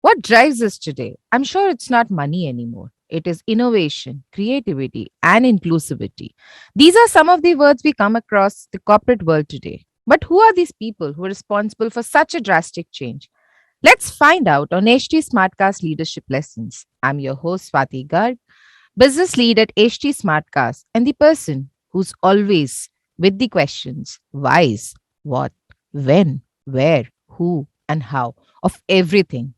What drives us today? I'm sure it's not money anymore. It is innovation, creativity, and inclusivity. These are some of the words we come across the corporate world today. But who are these people who are responsible for such a drastic change? Let's find out on HT Smartcast Leadership Lessons. I'm your host, Swati Garg, business lead at HT Smartcast, and the person who's always with the questions why's, what, when, where, who, and how of everything.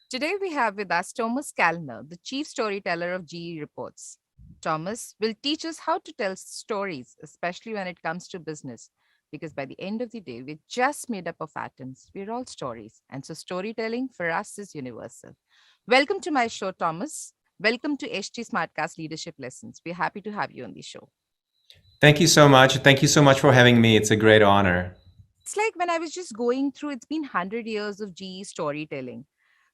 Today we have with us Tomas Kellner, the chief storyteller of GE Reports. Thomas will teach us how to tell stories, especially when it comes to business, because by the end of the day, we're just made up of atoms. We're all stories. And so storytelling for us is universal. Welcome to my show, Thomas. Welcome to HT Smartcast Leadership Lessons. We're happy to have you on the show. Thank you so much. Thank you so much for having me. It's a great honor. It's like when I was just going through, it's been 100 years of GE storytelling.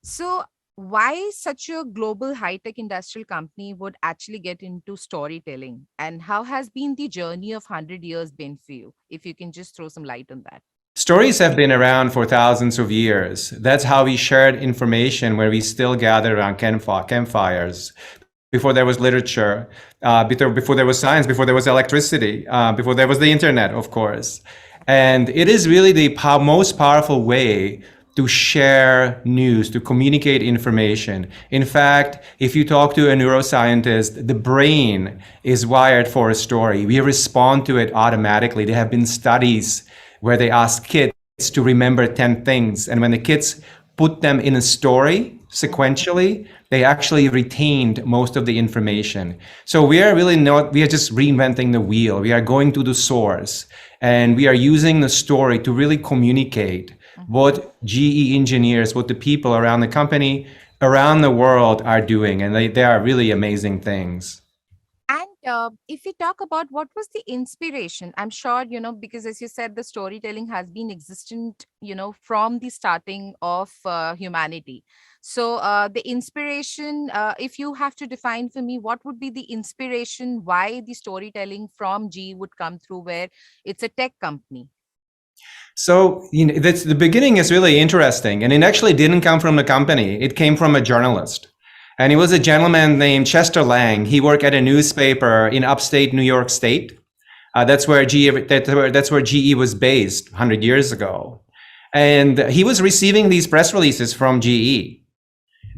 So, why such a global high tech industrial company would actually get into storytelling? And how has been the journey of 100 years been for you? If you can just throw some light on that. Stories have been around for thousands of years. That's how we shared information where we still gather around campfires. Before there was literature, before there was science, before there was electricity, before there was the internet, of course. And it is really the most powerful way to share news, to communicate information. In fact, if you talk to a neuroscientist, the brain is wired for a story. We respond to it automatically. There have been studies where they ask kids to remember 10 things. And when the kids put them in a story sequentially, they actually retained most of the information. So we are really not, we are just reinventing the wheel. We are going to the source and we are using the story to really communicate what GE engineers, what the people around the company, around the world are doing. And they are really amazing things. And if we talk about what was the inspiration, I'm sure, because as you said, the storytelling has been existent, from the starting of humanity. So the inspiration, if you have to define for me, what would be the inspiration why the storytelling from G would come through where it's a tech company? So, that's, the beginning is really interesting. And it actually didn't come from the company. It came from a journalist. And he was a gentleman named Chester Lang. He worked at a newspaper in upstate New York State. That's where GE was based 100 years ago. And he was receiving these press releases from GE.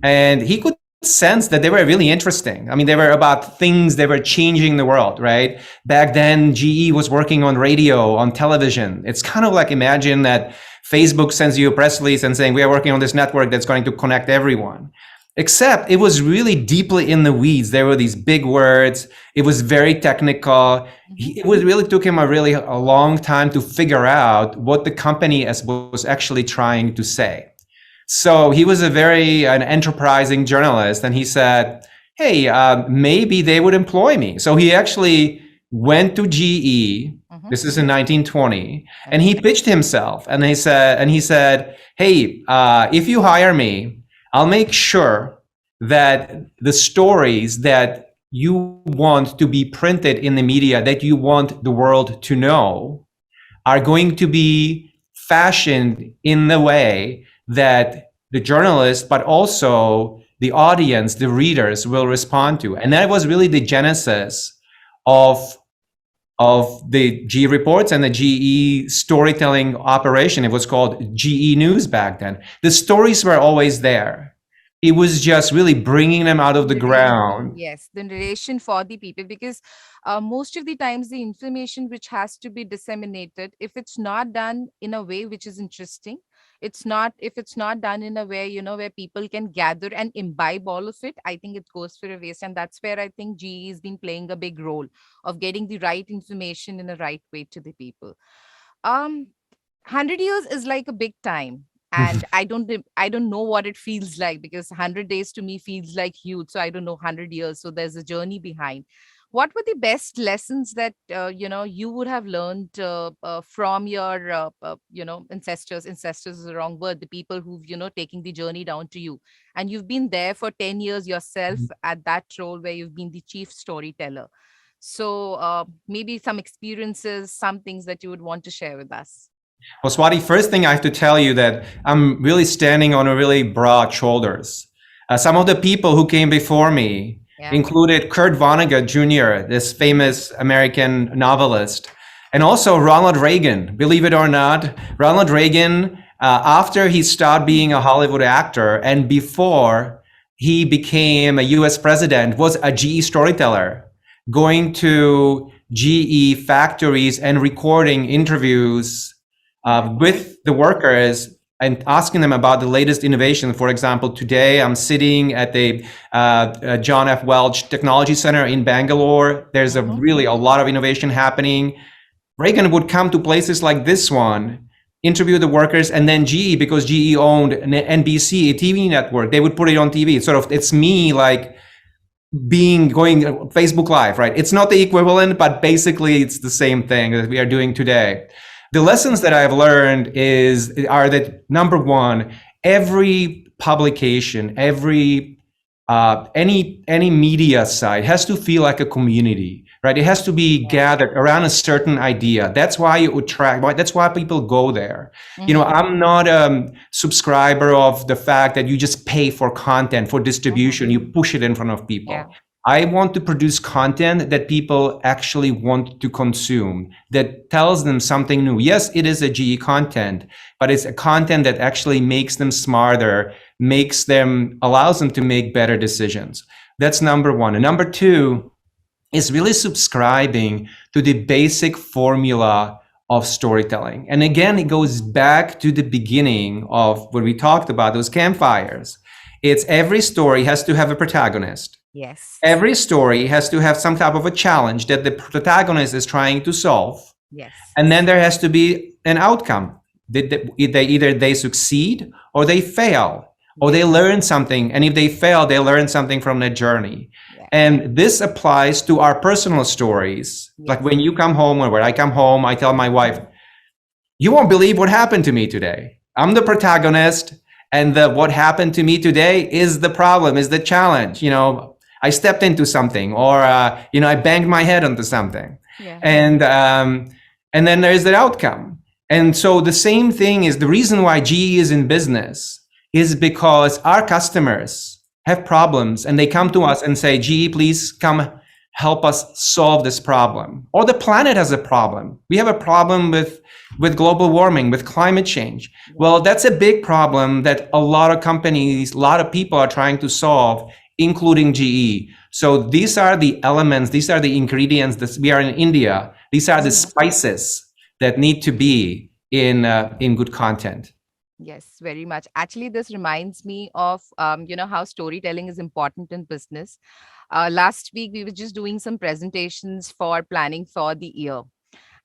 And he could sense that they were really interesting. I mean, they were about things that were changing the world, right? Back then, GE was working on radio, on television. It's kind of like, imagine that Facebook sends you a press release and saying, we are working on this network that's going to connect everyone. Except it was really deeply in the weeds. There were these big words. It was very technical. It really took him a long time to figure out what the company was actually trying to say. So he was an enterprising journalist, and he said, "Hey, maybe they would employ me." So he actually went to GE. This is in 1920, and he pitched himself, and he said, "Hey, if you hire me, I'll make sure that the stories that you want to be printed in the media, that you want the world to know, are going to be fashioned in the way that the journalist, but also the audience, the readers will respond to." And that was really the genesis of the GE reports and the GE storytelling operation. It was called GE News back then. The stories were always there. It was just really bringing them out of the ground. Yes, the narration for the people, because most of the times the information which has to be disseminated, if it's not done in a way which is interesting, it's not, if it's not done in a way, where people can gather and imbibe all of it, I think it goes for a waste. And that's where I think GE has been playing a big role of getting the right information in the right way to the people. 100 years is like a big time, and I don't know what it feels like, because 100 days to me feels like huge. So I don't know 100 years, so there's a journey behind. What were the best lessons that you would have learned from your ancestors is the wrong word, the people who've taking the journey down to you, and you've been there for 10 years yourself at that role where you've been the chief storyteller. So maybe some experiences, some things that you would want to share with us. Well, Swati, first thing I have to tell you that I'm really standing on a really broad shoulders. Some of the people who came before me Yeah. included Kurt Vonnegut Jr., this famous American novelist, and also Ronald Reagan. Believe it or not, Ronald Reagan, after he stopped being a Hollywood actor and before he became a US president, was a GE storyteller, going to GE factories and recording interviews with the workers and asking them about the latest innovation. For example, today I'm sitting at the John F. Welch Technology Center in Bangalore. There's really a lot of innovation happening. Reagan would come to places like this one, interview the workers, and then GE, because GE owned an NBC, a TV network, they would put it on TV. It's me like going Facebook Live, right? It's not the equivalent, but basically it's the same thing that we are doing today. The lessons that I've learned are that, number one, every publication, any media site has to feel like a community, right? It has to be gathered around a certain idea. That's why you attract. That's why people go there. I'm not a subscriber of the fact that you just pay for content, for distribution. You push it in front of people. Yeah. I want to produce content that people actually want to consume, that tells them something new. Yes, it is a GE content, but it's a content that actually makes them smarter, allows them to make better decisions. That's number one. And number two is really subscribing to the basic formula of storytelling. And again, it goes back to the beginning of what we talked about, those campfires. It's every story has to have a protagonist. Yes. Every story has to have some type of a challenge that the protagonist is trying to solve. Yes. And then there has to be an outcome. Either they succeed or they fail, or they learn something. And if they fail, they learn something from their journey. Yeah. And this applies to our personal stories. Yes. Like when you come home, or when I come home, I tell my wife, you won't believe what happened to me today. I'm the protagonist, and what happened to me today is the problem, is the challenge. I stepped into something, or I banged my head onto something. Yeah. And then there's the outcome. And so the same thing is the reason why GE is in business is because our customers have problems and they come to us and say, GE, please come help us solve this problem. Or the planet has a problem. We have a problem with global warming, with climate change. Well, that's a big problem that a lot of companies, a lot of people are trying to solve, including GE. So these are the elements, these are the ingredients. We are in India. These are the spices that need to be in good content. Yes, very much. Actually, this reminds me of, how storytelling is important in business. Last week, we were just doing some presentations for planning for the year.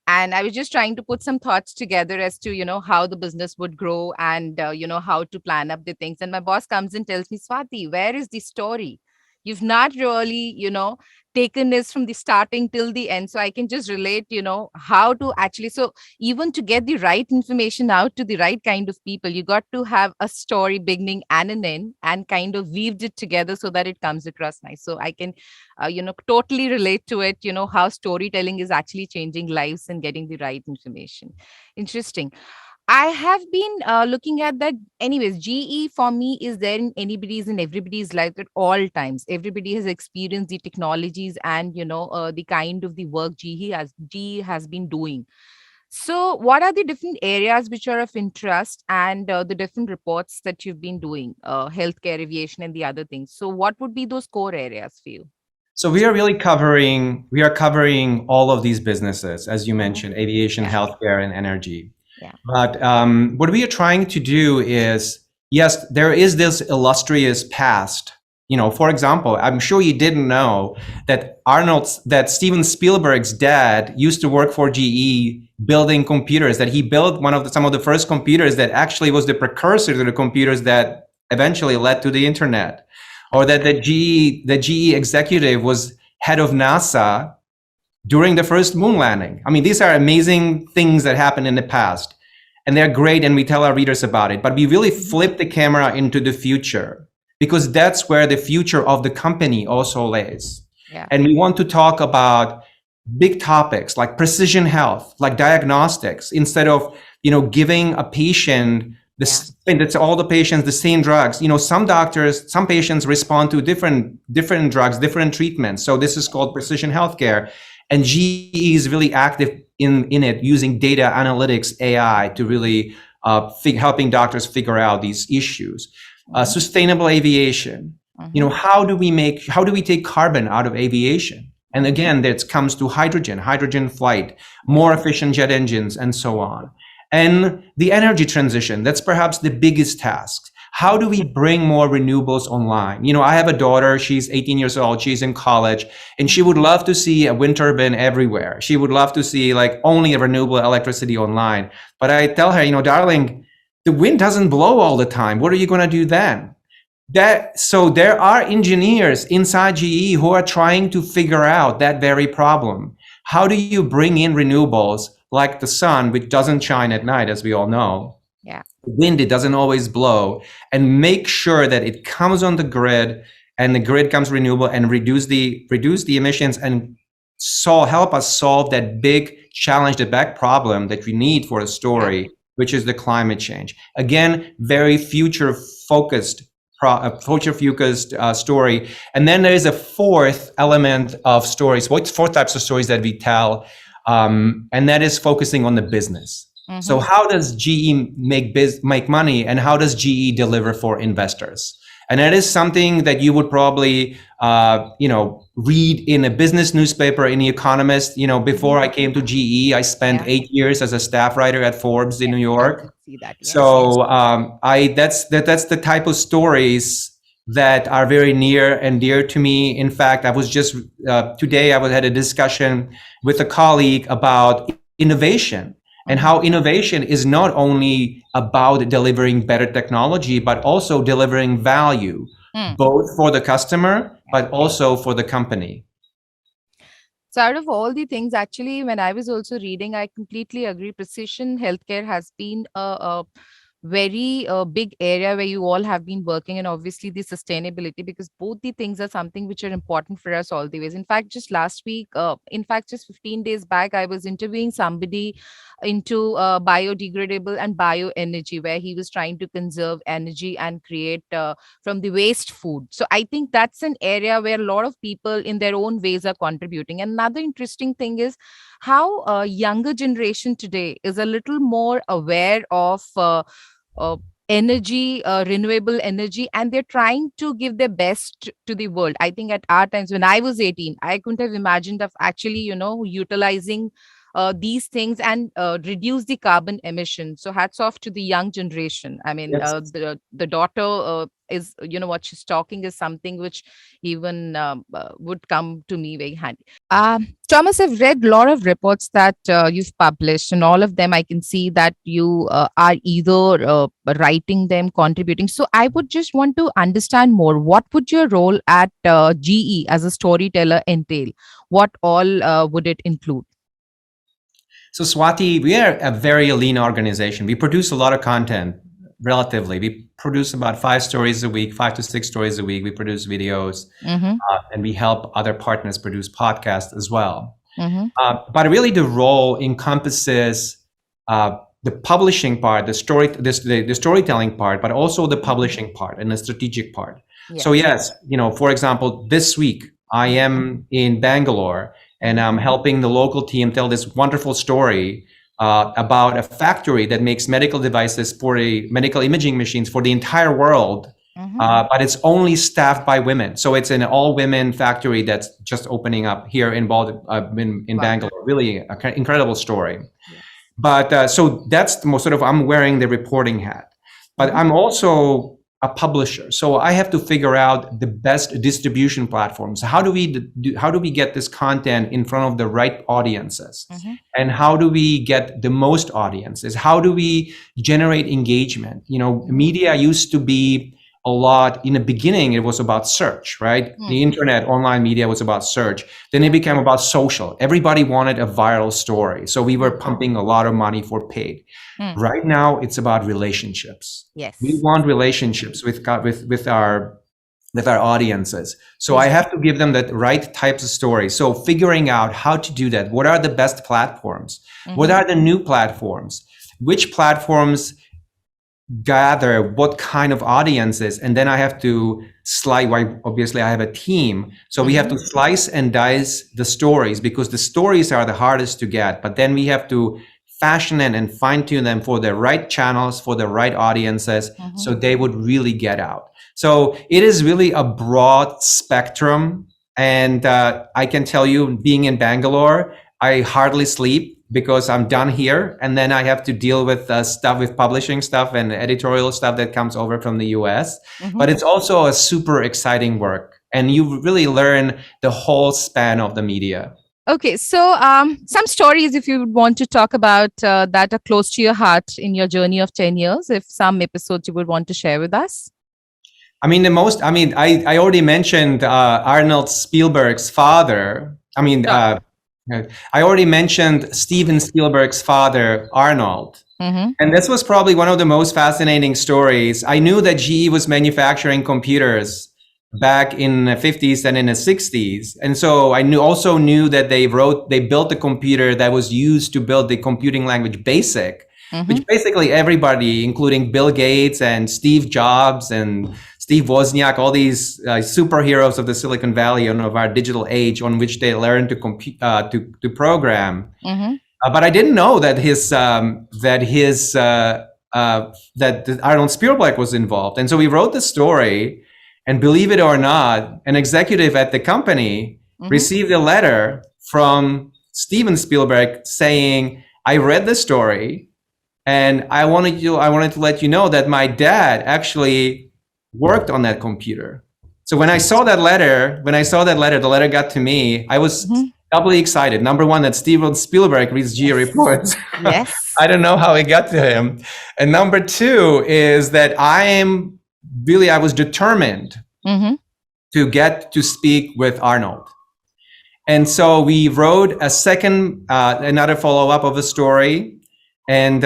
And I was just trying to put some thoughts together as to, how the business would grow and, how to plan up the things. And my boss comes and tells me, Swati, where is the story? You've not really, taken this from the starting till the end. So I can just relate, how to actually. So even to get the right information out to the right kind of people, you got to have a story beginning and an end and kind of weaved it together so that it comes across nice. So I can, totally relate to it, how storytelling is actually changing lives and getting the right information. Interesting. I have been looking at that. Anyways, GE for me is there in anybody's and everybody's life at all times. Everybody has experienced the technologies and the kind of the work GE has been doing. So, what are the different areas which are of interest and the different reports that you've been doing, healthcare, aviation, and the other things? So, what would be those core areas for you? So we are covering all of these businesses, as you mentioned, aviation, healthcare, and energy. Yeah. But what we are trying to do is, yes, there is this illustrious past. For example, I'm sure you didn't know that that Steven Spielberg's dad used to work for GE building computers, that he built some of the first computers that actually was the precursor to the computers that eventually led to the internet. Or that the GE executive was head of NASA during the first moon landing. I mean, these are amazing things that happened in the past, and they're great, and we tell our readers about it. But we really flip the camera into the future, because that's where the future of the company also lays. Yeah. And we want to talk about big topics like precision health, like diagnostics, instead of, giving a patient this, that's all the patients, the same drugs. Some patients respond to different drugs, different treatments. So this is called precision healthcare. And GE is really active in it, using data analytics, AI, to really helping doctors figure out these issues. Sustainable aviation. How do we take carbon out of aviation? And again, that comes to hydrogen flight, more efficient jet engines, and so on. And the energy transition, that's perhaps the biggest task. How do we bring more renewables online? I have a daughter, she's 18 years old, she's in college, and she would love to see a wind turbine everywhere. She would love to see like only a renewable electricity online. But I tell her, darling, the wind doesn't blow all the time. What are you going to do then? So there are engineers inside GE who are trying to figure out that very problem. How do you bring in renewables like the sun, which doesn't shine at night, as we all know? Yeah. Wind, it doesn't always blow, and make sure that it comes on the grid, and the grid comes renewable, and reduce the emissions, and help us solve that big challenge, the big problem that we need for a story, which is the climate change. Again, very future focused story. And then there is a fourth element of stories, four types of stories that we tell, and that is focusing on the business. So how does GE make money, and how does GE deliver for investors? And that is something that you would probably, read in a business newspaper, in The Economist. Before I came to GE, I spent 8 years as a staff writer at Forbes in New York. See that, yes. So that's the type of stories that are very near and dear to me. In fact, I was just today I had a discussion with a colleague about innovation. And how innovation is not only about delivering better technology, but also delivering value, both for the customer, but also for the company. So out of all the things, actually, when I was also reading, I completely agree. Precision healthcare has been a very big area where you all have been working, and obviously the sustainability, because both the things are something which are important for us all the ways. In fact, just last week, just 15 days back, I was interviewing somebody into biodegradable and bioenergy, where he was trying to conserve energy and create from the waste food. So I think that's an area where a lot of people in their own ways are contributing. Another interesting thing is how younger generation today is a little more aware of energy, renewable energy, and they're trying to give their best to the world. I think at our times, when I was 18, I couldn't have imagined of actually, utilizing these things and reduce the carbon emission. So hats off to the young generation. I mean, Yes. the daughter is, what she's talking is something which even would come to me very handy. Thomas, I've read a lot of reports that you've published, and all of them I can see that you are either writing them, contributing. So I would just want to understand more. What would your role at GE as a storyteller entail? What all would it include? So Swati, we are a very lean organization. We produce a lot of content relatively. We produce about 5 stories a week, 5 to 6 stories a week. We produce videos, and we help other partners produce podcasts as well. But really the role encompasses the publishing part, the storytelling part, but also the publishing part and the strategic part. Yes. So yes, for example, this week I am in Bangalore, and I'm helping the local team tell this wonderful story about a factory that makes medical devices for medical imaging machines for the entire world, but it's only staffed by women. So it's an all-women factory that's just opening up here in Bangalore. Really an incredible story. Yes. But so that's the most I'm wearing the reporting hat, but I'm also a publisher. So I have to figure out the best distribution platforms. How do we get this content in front of the right audiences? And how do we get the most audiences? How do we generate engagement? Media used to be a lot, in the beginning, it was about search, right? The internet, online media was about search. Then it became about social. Everybody wanted a viral story. So we were pumping a lot of money for paid. Right now, it's about relationships. Yes. We want relationships with our with our audiences. So I have to give them the right types of stories. So figuring out how to do that. What are the best platforms? What are the new platforms? Which platforms gather what kind of audiences? And then I have to slice, obviously I have a team. So we have to slice and dice the stories, because the stories are the hardest to get. But then we have to fashion and fine tune them for the right channels, for the right audiences, so they would really get out. So it is really a broad spectrum. And I can tell you, being in Bangalore, I hardly sleep because I'm done here. And then I have to deal with stuff, with publishing stuff and editorial stuff that comes over from the US. But it's also a super exciting work. And you really learn the whole span of the media. Okay, so some stories, if you would want to talk about that are close to your heart in your journey of 10 years, if some episodes you would want to share with us. I already mentioned Arnold Spielberg's father. I already mentioned Steven Spielberg's father, Arnold. And this was probably one of the most fascinating stories. I knew that GE was manufacturing computers back in the 50s and in the 60s. And so I also knew that they built a computer that was used to build the computing language BASIC, which basically everybody, including Bill Gates and Steve Jobs and Steve Wozniak, all these superheroes of the Silicon Valley and of our digital age, on which they learn to to program. But I didn't know that that Arnold Spielberg was involved. And so we wrote the story, and believe it or not, an executive at the company received a letter from Steven Spielberg saying, "I read the story, and I wanted to let you know that my dad actually worked on that computer." So when I saw that letter, the letter got to me, I was doubly excited. Number one, that Steven Spielberg reads GE reports. Yes. I don't know how it got to him. And number two is that I was determined to get to speak with Arnold. And so we wrote another follow-up of a story, and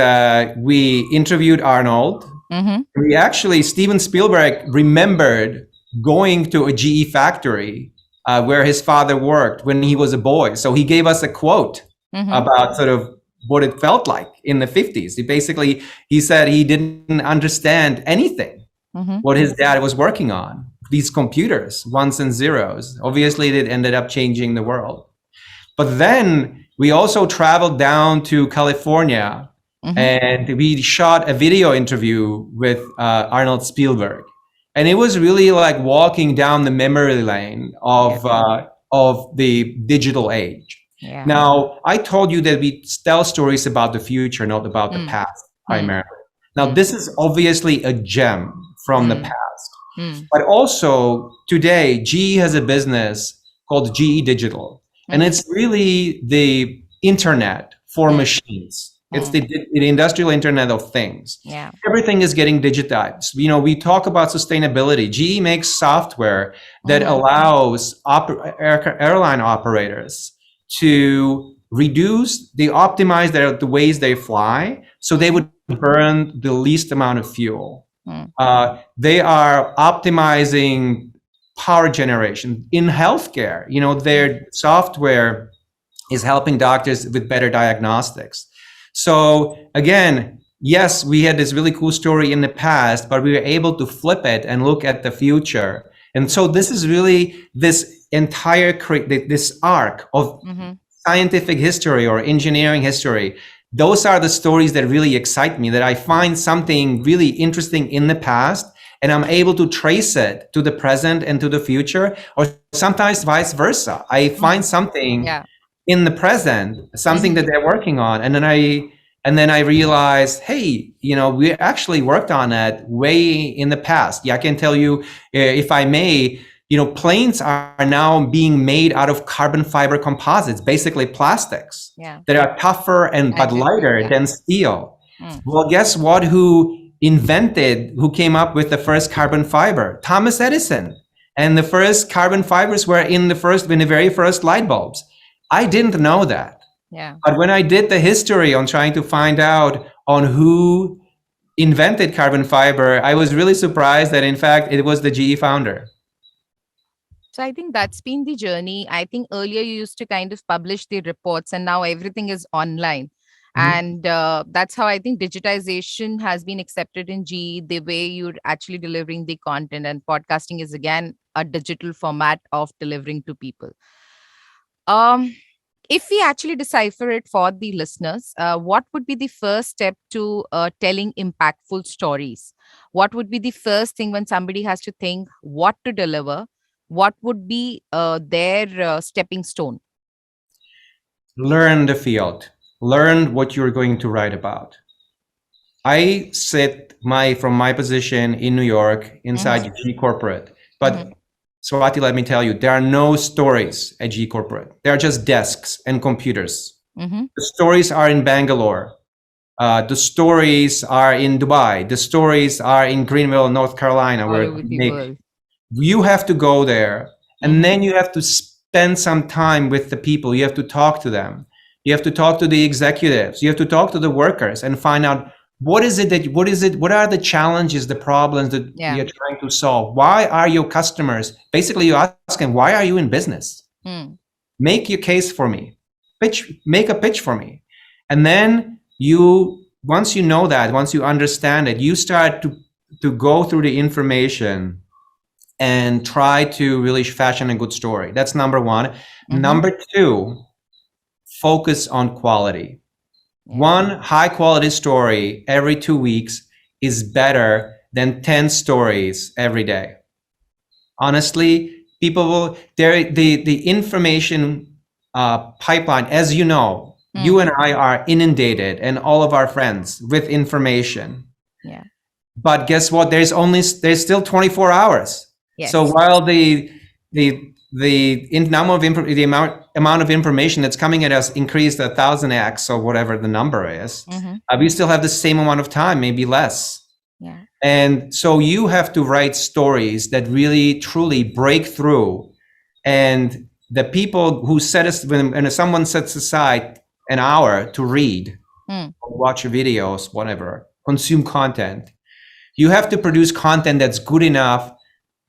we interviewed Arnold. Steven Spielberg remembered going to a GE factory where his father worked when he was a boy. So he gave us a quote about sort of what it felt like in the 50s. He said he didn't understand anything, what his dad was working on, these computers, ones and zeros. Obviously, it ended up changing the world. But then we also traveled down to California, and we shot a video interview with Arnold Spielberg. And it was really like walking down the memory lane of the digital age. Yeah. Now, I told you that we tell stories about the future, not about the past primarily. Now, this is obviously a gem from the past. But also today, GE has a business called GE Digital. And it's really the internet for machines. It's the industrial internet of things. Yeah. Everything is getting digitized. We talk about sustainability. GE makes software that allows airline operators to optimize the ways they fly, so they would burn the least amount of fuel. They are optimizing power generation in healthcare. Their software is helping doctors with better diagnostics. So again, yes, we had this really cool story in the past, but we were able to flip it and look at the future. And so this is really this entire this arc of scientific history or engineering history. Those are the stories that really excite me, that I find something really interesting in the past and I'm able to trace it to the present and to the future, or sometimes vice versa. I find something in the present, something that they're working on, and then I realize, hey, we actually worked on that way in the past. I can tell you, if I may, planes are now being made out of carbon fiber composites, basically plastics that are tougher but lighter than steel. Well, guess what? Who came up with the first carbon fiber? Thomas Edison. And the first carbon fibers were in the very first light bulbs. I didn't know that. Yeah. But when I did the history on trying to find out on who invented carbon fiber, I was really surprised that in fact it was the GE founder. So I think that's been the journey. I think earlier you used to kind of publish the reports, and now everything is online. Mhm. And that's how I think digitization has been accepted in GE, the way you're actually delivering the content. And podcasting is again a digital format of delivering to people. Um, if we actually decipher it for the listeners, what would be the first step to telling impactful stories? What would be the first thing when somebody has to think what to deliver? What would be their stepping stone? Learn the field. Learn what you're going to write about. I sit from my position in New York Mm-hmm, inside G Corporate, mm-hmm, but Swati, let me tell you, there are no stories at G Corporate. There are just desks and computers. mm-hmm. The stories are in Bangalore. The stories are in Dubai. The stories are in Greenville, North Carolina, All where over the make world. you have to go there, and Mm-hmm. then you have to spend some time with the people. You have to talk to them. You have to talk to the executives. You have to talk to the workers and find out what are the challenges, the problems that Yeah. you're trying to solve. Why are your customers, basically you ask them, why are you in business? Mm. Make your case for me. Make a pitch for me. And then once you know that, once you understand it, you start to go through the information and try to really fashion a good story. That's number one. Mm-hmm. Number two, focus on quality. Yeah. One high quality story every 2 weeks is better than 10 stories every day. Honestly, people will, the information pipeline, as you know, Mm. you and I are inundated and all of our friends with information. Yeah. But guess what? There's still 24 hours. So Yes. while the amount of information that's coming at us increased 1,000x or whatever the number is, Mm-hmm. we still have the same amount of time, maybe less. Yeah. And so you have to write stories that really truly break through. And the people who when someone sets aside an hour to read, Mm. or watch videos, whatever, consume content, you have to produce content that's good enough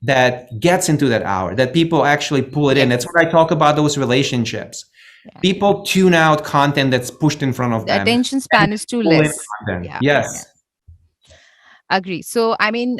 that gets into that hour, that people actually pull it in. That's Yes. what I talk about, those relationships. Yeah. People tune out content that's pushed in front of The them attention and span is too pull in less. content. Yeah. Yeah. Yes. Agree. So, I mean,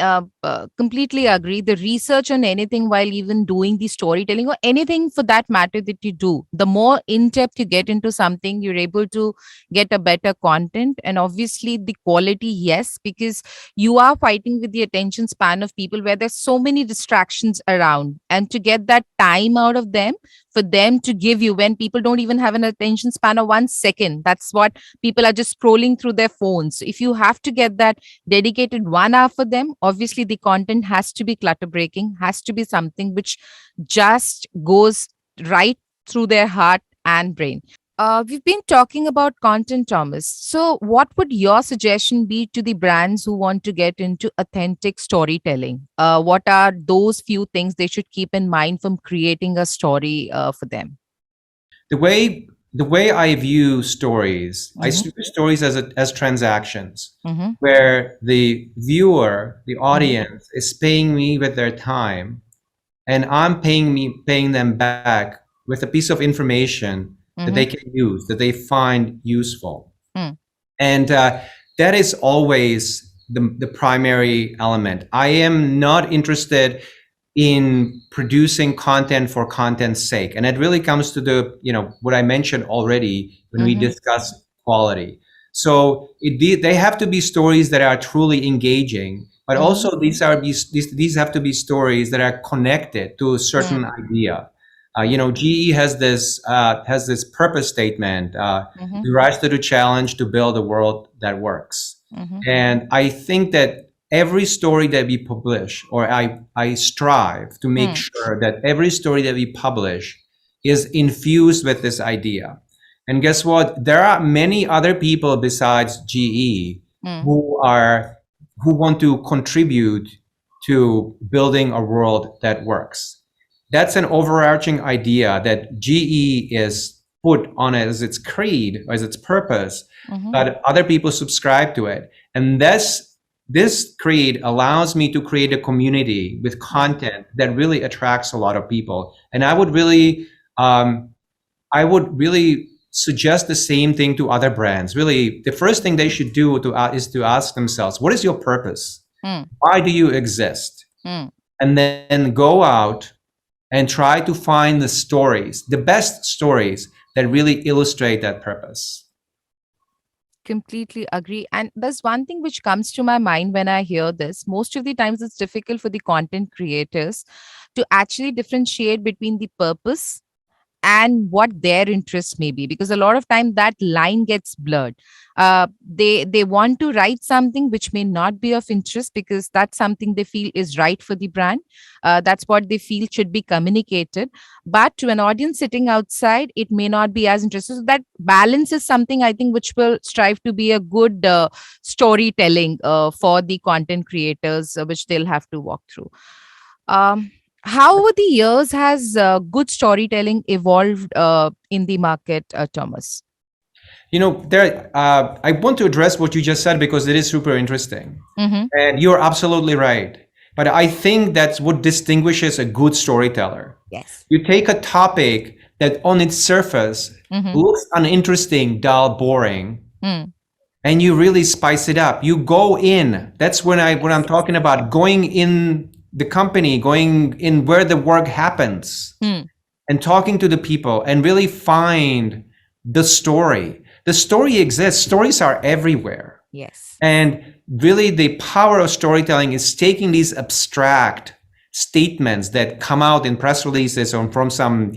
completely agree. The research on anything while even doing the storytelling or anything for that matter that you do, the more in depth you get into something, you're able to get a better content. And obviously, the quality, yes, because you are fighting with the attention span of people where there's so many distractions around. And to get that time out of them, for them to give you when people don't even have an attention span of 1 second, that's what people are just scrolling through their phones. So if you have to get that dedicated 1 hour for them, obviously the content has to be clutter breaking, has to be something which just goes right through their heart and brain. We've been talking about content, Thomas. So, what would your suggestion be to the brands who want to get into authentic storytelling? What are those few things they should keep in mind from creating a story for them? The way I view stories, I Mm-hmm, see stories as transactions, mm-hmm, where the viewer, the mm-hmm, audience, is paying me with their time, and I'm paying them back with a piece of information that they mm-hmm, can use, that they find useful. mm, And that is always the primary element. I am not interested in producing content for content's sake. And it really comes to what I mentioned already when we mm-hmm, discuss quality. So they have to be stories that are truly engaging, but mm-hmm, also these have to be stories that are connected to a certain idea. GE has this purpose statement: mm-hmm, we rise to the challenge to build a world that works. mm-hmm, And I think that every story that we publish, or I strive to make mm, sure that every story that we publish is infused with this idea. And guess what? There are many other people besides GE mm, who are who want to contribute to building a world that works. That's an overarching idea that GE is put on as its creed, as its purpose, mm-hmm, but other people subscribe to it. And this create allows me to create a community with content that really attracts a lot of people. And um, I would really suggest the same thing to other brands. Really, the first thing they should do is to ask themselves, what is your purpose? Mm, Why do you exist? mm. And then go out and try to find the stories, the best stories that really illustrate that purpose. Completely agree. And there's one thing which comes to my mind when I hear this. Most of the times, it's difficult for the content creators to actually differentiate between the purpose and what their interest may be, because a lot of time that line gets blurred. They want to write something which may not be of interest because that's something they feel is right for the brand. That's what they feel should be communicated, but to an audience sitting outside it may not be as interesting. So that balance is something I think which will strive to be a good storytelling for the content creators, which they'll have to walk through. um, how over the years has good storytelling evolved in the market, Thomas? I want to address what you just said because it is super interesting. Mm-hmm. And you're absolutely right. But I think that's what distinguishes a good storyteller. Yes. You take a topic that on its surface Mm-hmm. looks uninteresting, dull, boring, Mm. and you really spice it up. You go in. That's when I'm talking about going in the company, going in where the work happens, Mm. and talking to the people and really find the story. The story exists. Stories are everywhere. Yes. And really the power of storytelling is taking these abstract statements that come out in press releases or from some,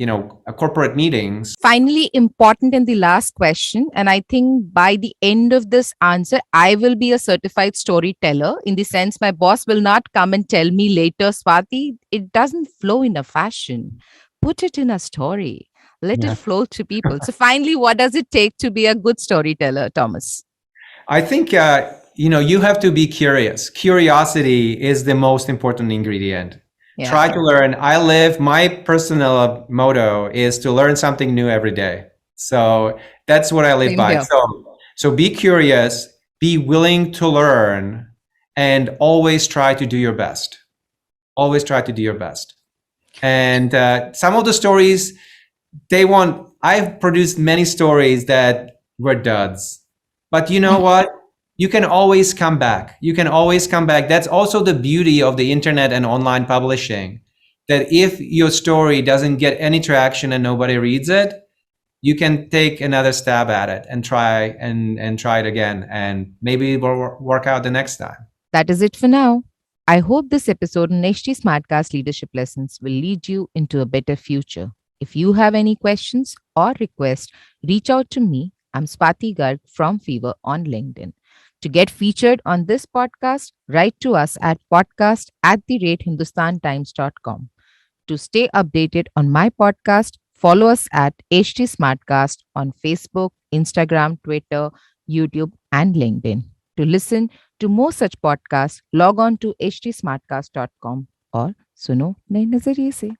corporate meetings. Finally, important in the last question, and I think by the end of this answer, I will be a certified storyteller, in the sense my boss will not come and tell me later, Swati, it doesn't flow in a fashion. Put it in a story. Let it Yeah. flow to people. So, finally, what does it take to be a good storyteller, Thomas? I think, you have to be curious. Curiosity is the most important ingredient. Yeah. Try to learn. My personal motto is to learn something new every day. So that's what I live Same by. here. So be curious, be willing to learn, and always try to do your best. Always try to do your best. And some of the stories, I've produced many stories that were duds. But you know what? You can always come back. You can always come back. That's also the beauty of the internet and online publishing. That if your story doesn't get any traction and nobody reads it, you can take another stab at it and try it again. And maybe it will work out the next time. That is it for now. I hope this episode on HT Smartcast Leadership Lessons will lead you into a better future. If you have any questions or requests, reach out to me. I'm Swati Garg from Fever on LinkedIn. To get featured on this podcast, write to us at podcast@hindustantimes.com. To stay updated on my podcast, follow us at HT Smartcast on Facebook, Instagram, Twitter, YouTube, and LinkedIn. To listen to more such podcasts, log on to htsmartcast.com or सुनो नए नजरिए से